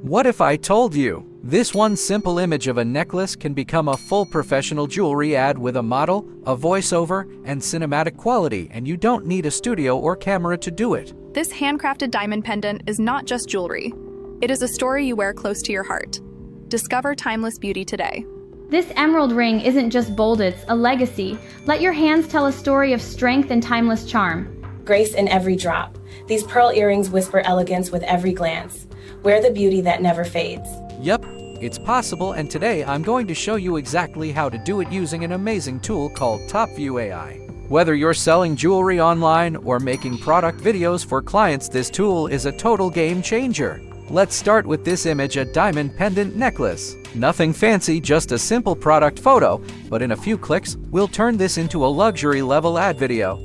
What if I told you this one simple image of a necklace can become a full professional jewelry ad with a model, a voiceover, and cinematic quality, and you don't need a studio or camera to do it? This handcrafted diamond pendant is not just jewelry. It is a story you wear close to your heart. Discover timeless beauty today. This emerald ring isn't just bold, it's a legacy. Let your hands tell a story of strength and timeless charm. Grace in every drop. These pearl earrings whisper elegance with every glance. Wear the beauty that never fades. Yep, it's possible, and today I'm going to show you exactly how to do it using an amazing tool called TopView AI. Whether you're selling jewelry online or making product videos for clients, this tool is a total game changer. Let's start with this image, a diamond pendant necklace. Nothing fancy, just a simple product photo, but in a few clicks, we'll turn this into a luxury level ad video.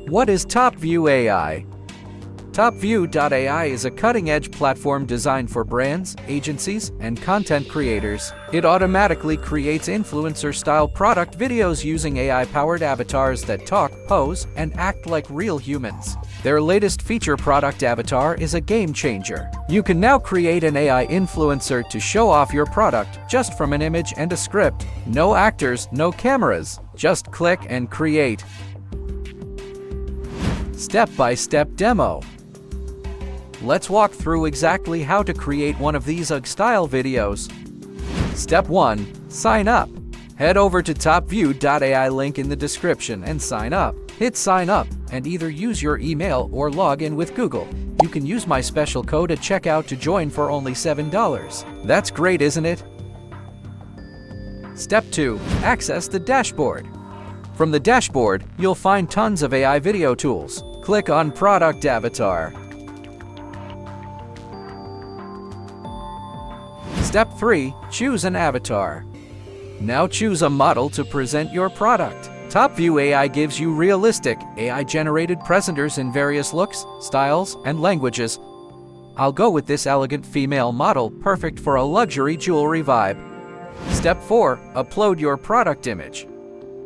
What is TopView AI? TopView AI is a cutting-edge platform designed for brands, agencies, and content creators. It automatically creates influencer-style product videos using AI-powered avatars that talk, pose, and act like real humans. Their latest feature, Product Avatar, is a game changer. You can now create an AI influencer to show off your product just from an image and a script. No actors, no cameras. Just click and create. Step-by-step demo. Let's walk through exactly how to create one of these UGG-style videos. Step 1. Sign up. Head over to TopView.ai, link in the description, and sign up. Hit sign up, and either use your email or log in with Google. You can use my special code at checkout to join for only $7. That's great, isn't it? Step 2. Access the dashboard. From the dashboard, you'll find tons of AI video tools. Click on Product Avatar. Step 3. Choose an avatar. Now choose a model to present your product. TopView AI gives you realistic, AI-generated presenters in various looks, styles, and languages. I'll go with this elegant female model, perfect for a luxury jewelry vibe. Step 4. Upload your product image.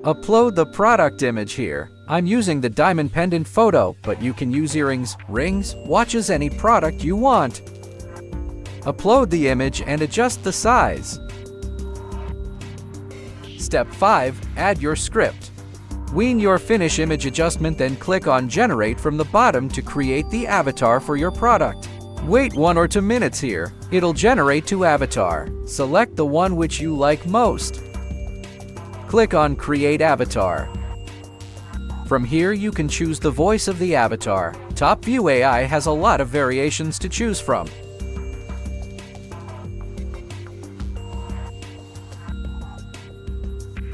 Upload the product image here. I'm using the diamond pendant photo, but you can use earrings, rings, watches, any product you want. Upload the image and adjust the size. Step 5. Add your script. Wean your finish image adjustment, then click on Generate from the bottom to create the avatar for your product. Wait 1 or 2 minutes here. It'll generate to avatar. Select the one which you like most. Click on Create Avatar. From here you can choose the voice of the avatar. TopView AI has a lot of variations to choose from.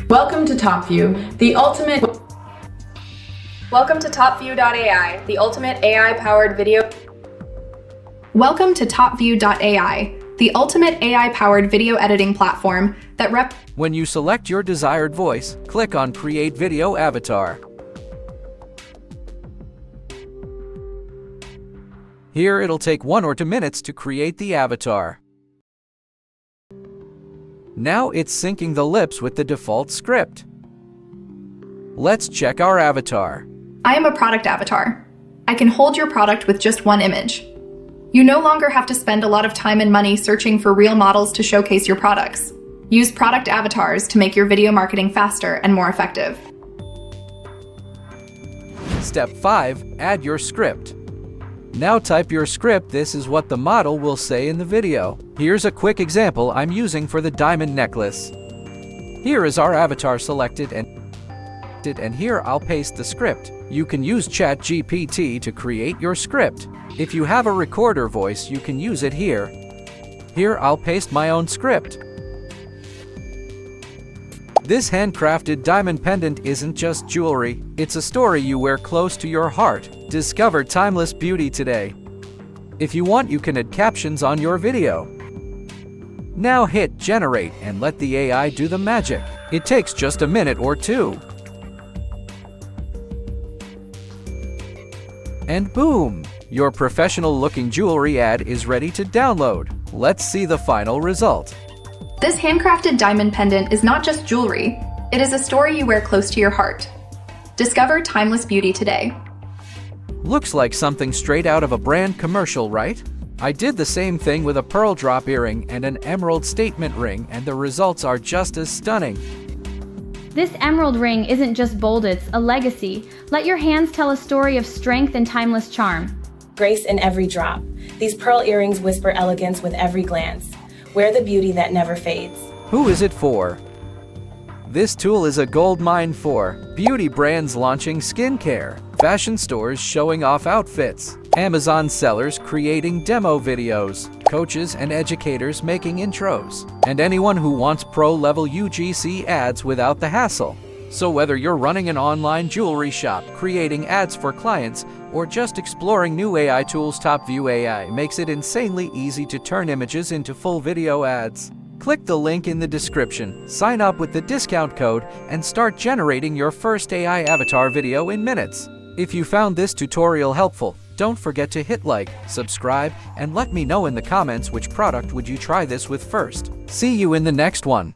Welcome to TopView, the ultimate... Welcome to TopView.ai, the ultimate AI-powered video... Welcome to TopView.ai, the ultimate AI-powered video editing platform that When you select your desired voice, click on Create Video Avatar. Here it'll take 1 or 2 minutes to create the avatar. Now it's syncing the lips with the default script. Let's check our avatar. I am a product avatar. I can hold your product with just one image. You no longer have to spend a lot of time and money searching for real models to showcase your products. Use product avatars to make your video marketing faster and more effective. Step 5. Add your script. Now type your script. This is what the model will say in the video. Here's a quick example I'm using for the diamond necklace. Here is our avatar selected, and here I'll paste the script. You can use ChatGPT to create your script. If you have a recorder voice, you can use it here. Here I'll paste my own script. This handcrafted diamond pendant isn't just jewelry, it's a story you wear close to your heart. Discover timeless beauty today. If you want, you can add captions on your video. Now hit Generate and let the AI do the magic. It takes just a minute or 2. And boom! Your professional-looking jewelry ad is ready to download. Let's see the final result. This handcrafted diamond pendant is not just jewelry. It is a story you wear close to your heart. Discover timeless beauty today. Looks like something straight out of a brand commercial, right? I did the same thing with a pearl drop earring and an emerald statement ring, and the results are just as stunning. This emerald ring isn't just bold, it's a legacy. Let your hands tell a story of strength and timeless charm. Grace in every drop. These pearl earrings whisper elegance with every glance. Wear the beauty that never fades. Who is it for? This tool is a gold mine for beauty brands launching skincare, fashion stores showing off outfits, Amazon sellers creating demo videos, coaches and educators making intros, and anyone who wants pro-level UGC ads without the hassle. So whether you're running an online jewelry shop, creating ads for clients, or just exploring new AI tools, TopView AI makes it insanely easy to turn images into full video ads. Click the link in the description, sign up with the discount code, and start generating your first AI avatar video in minutes. If you found this tutorial helpful, don't forget to hit like, subscribe, and let me know in the comments which product would you try this with first. See you in the next one.